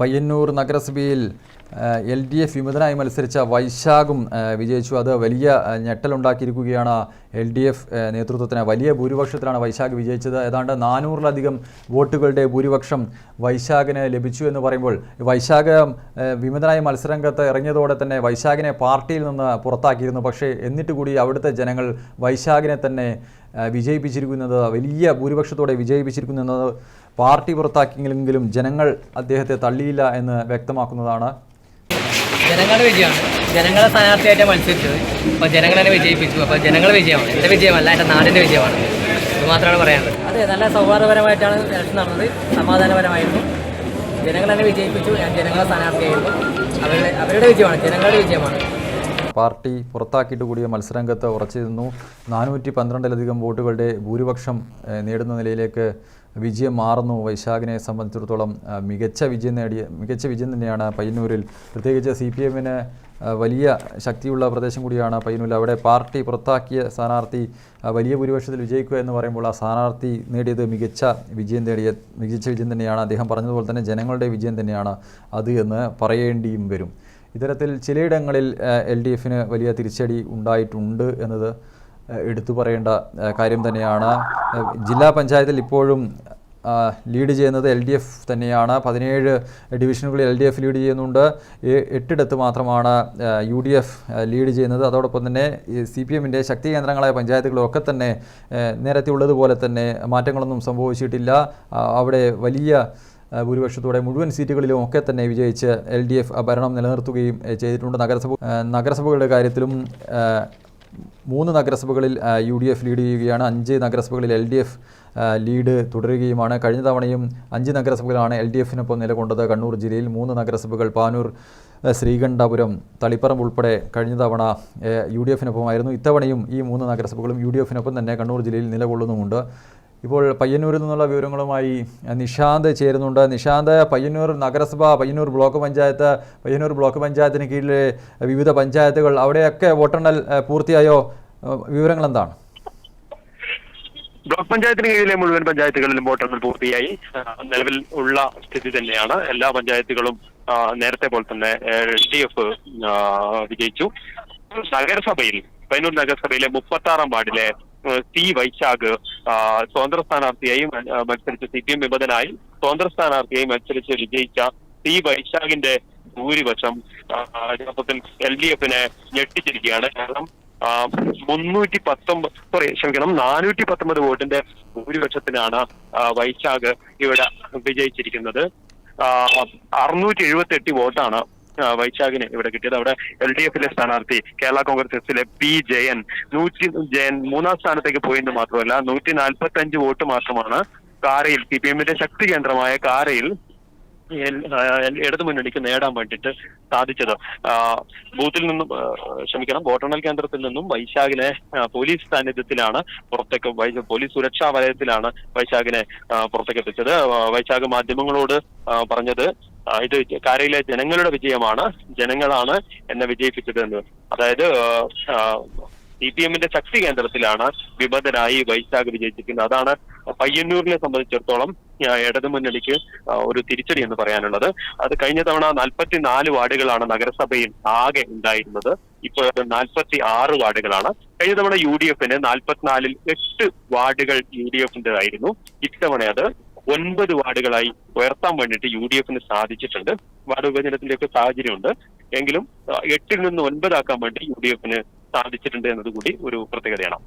പയ്യന്നൂർ നഗരസഭയിൽ LDF വിമതനായി മത്സരിച്ച വൈശാഖും വിജയിച്ചു. അത് വലിയ ഞെട്ടലുണ്ടാക്കിയിരിക്കുകയാണ്. LDF നേതൃത്വത്തിന് വലിയ ഭൂരിപക്ഷത്തിലാണ് വൈശാഖ് വിജയിച്ചത്. ഏതാണ്ട് 400-ലധികം വോട്ടുകളുടെ ഭൂരിപക്ഷം വൈശാഖിന് ലഭിച്ചു എന്ന് പറയുമ്പോൾ വൈശാഖ് വിമതനായി മത്സരരംഗത്ത് ഇറങ്ങിയതോടെ തന്നെ വൈശാഖിനെ പാർട്ടിയിൽ നിന്ന് പുറത്താക്കിയിരുന്നു. പക്ഷേ എന്നിട്ട് കൂടി അവിടുത്തെ ജനങ്ങൾ വൈശാഖിനെ തന്നെ വിജയിപ്പിച്ചിരിക്കുന്നത്, വലിയ ഭൂരിപക്ഷത്തോടെ വിജയിപ്പിച്ചിരിക്കുന്നത് പാർട്ടി പുറത്താക്കിയെങ്കിലും ജനങ്ങൾ അദ്ദേഹത്തെ തള്ളിയില്ല എന്ന് വ്യക്തമാക്കുന്നതാണ്. ജനങ്ങളുടെ വിജയമാണ്. ജനങ്ങളെ സ്ഥാനാർത്ഥിയായിട്ട് മത്സരിച്ചത്. അപ്പോൾ ജനങ്ങളെ വിജയിപ്പിച്ചു. അപ്പോൾ ജനങ്ങളുടെ വിജയമാണ്, എൻ്റെ വിജയമല്ല, എൻ്റെ നാടിൻ്റെ വിജയമാണ്. ഇത് മാത്രമാണ് പറയാനുള്ളത്. അതെ, നല്ല സൗഹാർദ്ദപരമായിട്ടാണ് ഇലക്ഷൻ നടന്നത്. സമാധാനപരമായിരുന്നു. ജനങ്ങളെ വിജയിപ്പിച്ചു. ഞാൻ ജനങ്ങളെ സ്ഥാനാർത്ഥിയായിരുന്നു. അവരുടെ വിജയമാണ്, ജനങ്ങളുടെ വിജയമാണ്. പാർട്ടി പുറത്താക്കിയിട്ട് കൂടിയ മത്സരരംഗത്ത് ഉറച്ചു നിന്നു. 412-ലധികം വോട്ടുകളുടെ ഭൂരിപക്ഷം നേടുന്ന നിലയിലേക്ക് വിജയം മാറുന്നു. വൈശാഖിനെ സംബന്ധിച്ചിടത്തോളം മികച്ച വിജയം തന്നെയാണ് പയ്യന്നൂരിൽ. പ്രത്യേകിച്ച് CPM-ന് വലിയ ശക്തിയുള്ള പ്രദേശം കൂടിയാണ് പയ്യന്നൂരിൽ. അവിടെ പാർട്ടി പുറത്താക്കിയ സ്ഥാനാർത്ഥി വലിയ ഭൂരിപക്ഷത്തിൽ വിജയിക്കുക എന്ന് പറയുമ്പോൾ ആ സ്ഥാനാർത്ഥി നേടിയത് മികച്ച വിജയം തന്നെയാണ്. അദ്ദേഹം പറഞ്ഞതുപോലെ തന്നെ ജനങ്ങളുടെ വിജയം തന്നെയാണ് അത് എന്ന് പറയേണ്ടിയും വരും. ഇത്തരത്തിൽ ചിലയിടങ്ങളിൽ LDF-ന് വലിയ തിരിച്ചടി ഉണ്ടായിട്ടുണ്ട് എന്നത് എടുത്തു പറയേണ്ട കാര്യം തന്നെയാണ്. ജില്ലാ പഞ്ചായത്തിൽ ഇപ്പോഴും ലീഡ് ചെയ്യുന്നത് LDF തന്നെയാണ്. 17 ഡിവിഷനുകളിൽ LDF ലീഡ് ചെയ്യുന്നുണ്ട്. 8 മാത്രമാണ് UDF ലീഡ് ചെയ്യുന്നത്. അതോടൊപ്പം തന്നെ CPM-ൻ്റെ ശക്തി കേന്ദ്രങ്ങളായ പഞ്ചായത്തുകളൊക്കെ തന്നെ നേരത്തെ ഉള്ളതുപോലെ തന്നെ മാറ്റങ്ങളൊന്നും സംഭവിച്ചിട്ടില്ല. അവിടെ വലിയ ഭൂരിപക്ഷത്തോടെ മുഴുവൻ സീറ്റുകളിലും ഒക്കെ തന്നെ വിജയിച്ച് LDF ഭരണം നിലനിർത്തുകയും ചെയ്തിട്ടുണ്ട്. നഗരസഭകളുടെ കാര്യത്തിലും 3 നഗരസഭകളിൽ UDF ലീഡ് ചെയ്യുകയാണ്. 5 നഗരസഭകളിൽ LDF ലീഡ് തുടരുകയുമാണ്. കഴിഞ്ഞ തവണയും 5 നഗരസഭകളാണ് LDF-നൊപ്പം നിലകൊണ്ടത്. കണ്ണൂർ ജില്ലയിൽ 3 നഗരസഭകൾ പാനൂർ, ശ്രീകണ്ഠപുരം, തളിപ്പറമ്പ് ഉൾപ്പെടെ കഴിഞ്ഞ തവണ UDF-നൊപ്പമായിരുന്നു. ഇത്തവണയും ഈ 3 നഗരസഭകളും UDF-നൊപ്പം തന്നെ കണ്ണൂർ ജില്ലയിൽ നിലകൊള്ളുന്നുമുണ്ട്. ഇപ്പോൾ പയ്യന്നൂരിൽ നിന്നുള്ള വിവരങ്ങളുമായി നിഷാന്ത് ചേരുന്നുണ്ട്. നിഷാന്ത്, പയ്യന്നൂർ നഗരസഭ, പയ്യന്നൂർ ബ്ലോക്ക് പഞ്ചായത്തിന് കീഴിലെ വിവിധ പഞ്ചായത്തുകൾ, അവിടെയൊക്കെ വോട്ടെണ്ണൽ പൂർത്തിയായോ? വിവരങ്ങൾ എന്താണ്? ബ്ലോക്ക് പഞ്ചായത്തിന് കീഴിലെ മുഴുവൻ പഞ്ചായത്തുകളിലും വോട്ടെണ്ണൽ പൂർത്തിയായി. നിലവിൽ ഉള്ള സ്ഥിതി തന്നെയാണ്. എല്ലാ പഞ്ചായത്തുകളും നേരത്തെ പോലെ തന്നെ LDF വിജയിച്ചു. നഗരസഭയിൽ, പയ്യന്നൂർ നഗരസഭയിലെ 36-ാം വാർഡിലെ വൈശാഖ് സ്വതന്ത്ര സ്ഥാനാർത്ഥിയായി മത്സരിച്ച CPM വിമതനായി സ്വതന്ത്ര സ്ഥാനാർത്ഥിയായി മത്സരിച്ച് വിജയിച്ച വൈശാഖിന്റെ ഭൂരിപക്ഷം യഥാർത്ഥത്തിൽ LDF-നെ ഞെട്ടിച്ചിരിക്കുകയാണ്. കാരണം 419 വോട്ടിന്റെ ഭൂരിപക്ഷത്തിനാണ് വൈശാഖ് ഇവിടെ വിജയിച്ചിരിക്കുന്നത്. 678 വോട്ടാണ് വൈശാഖിന് ഇവിടെ കിട്ടിയത്. അവിടെ LDF-ലെ സ്ഥാനാർത്ഥി കേരള കോൺഗ്രസ് എസിലെ P. ജയൻ 3-ാം സ്ഥാനത്തേക്ക് പോയെന്ന് മാത്രമല്ല 145 വോട്ട് മാത്രമാണ് കാരയിൽ, CPM-ന്റെ ശക്തി കേന്ദ്രമായ കാരയിൽ ഇടതുമുന്നണിക്ക് നേടാൻ വേണ്ടിയിട്ട് സാധിച്ചത്. വോട്ടെണ്ണൽ കേന്ദ്രത്തിൽ നിന്നും വൈശാഖിനെ പോലീസ് സാന്നിധ്യത്തിലാണ് പോലീസ് സുരക്ഷാ വലയത്തിലാണ് വൈശാഖിനെ പുറത്തേക്ക് എത്തിച്ചത്. വൈശാഖ് മാധ്യമങ്ങളോട് പറഞ്ഞത് ഇത് കാരയിലെ ജനങ്ങളുടെ വിജയമാണ്, ജനങ്ങളാണ് എന്നെ വിജയിപ്പിച്ചത് എന്ന്. അതായത് CPM-ന്റെ ശക്തി കേന്ദ്രത്തിലാണ് വിമതനായി വൈശാഖ് വിജയിച്ചിരിക്കുന്നത്. അതാണ് പയ്യന്നൂരിനെ സംബന്ധിച്ചിടത്തോളം ഇടതുമുന്നണിക്ക് ഒരു തിരിച്ചടി എന്ന് പറയാനുള്ളത്. അത് കഴിഞ്ഞ തവണ 44 വാർഡുകളാണ് നഗരസഭയിൽ ആകെ ഉണ്ടായിരുന്നത്. ഇപ്പോൾ 46 വാർഡുകളാണ്. കഴിഞ്ഞ തവണ UDF-ന് 44-ൽ 8 വാർഡുകൾ UDF-ന്റേതായിരുന്നു. ഇത്തവണ അത് 9 വാർഡുകളായി ഉയർത്താൻ വേണ്ടിയിട്ട് UDF-ന് സാധിച്ചിട്ടുണ്ട്. വാർഡ് വിഭജനത്തിന്റെയൊക്കെ സാഹചര്യമുണ്ട്. എങ്കിലും 8-ൽ നിന്ന് 9 ആക്കാൻ വേണ്ടി UDF-ന് സാധിച്ചിട്ടുണ്ട് എന്നതുകൂടി ഒരു പ്രത്യേകതയാണ്.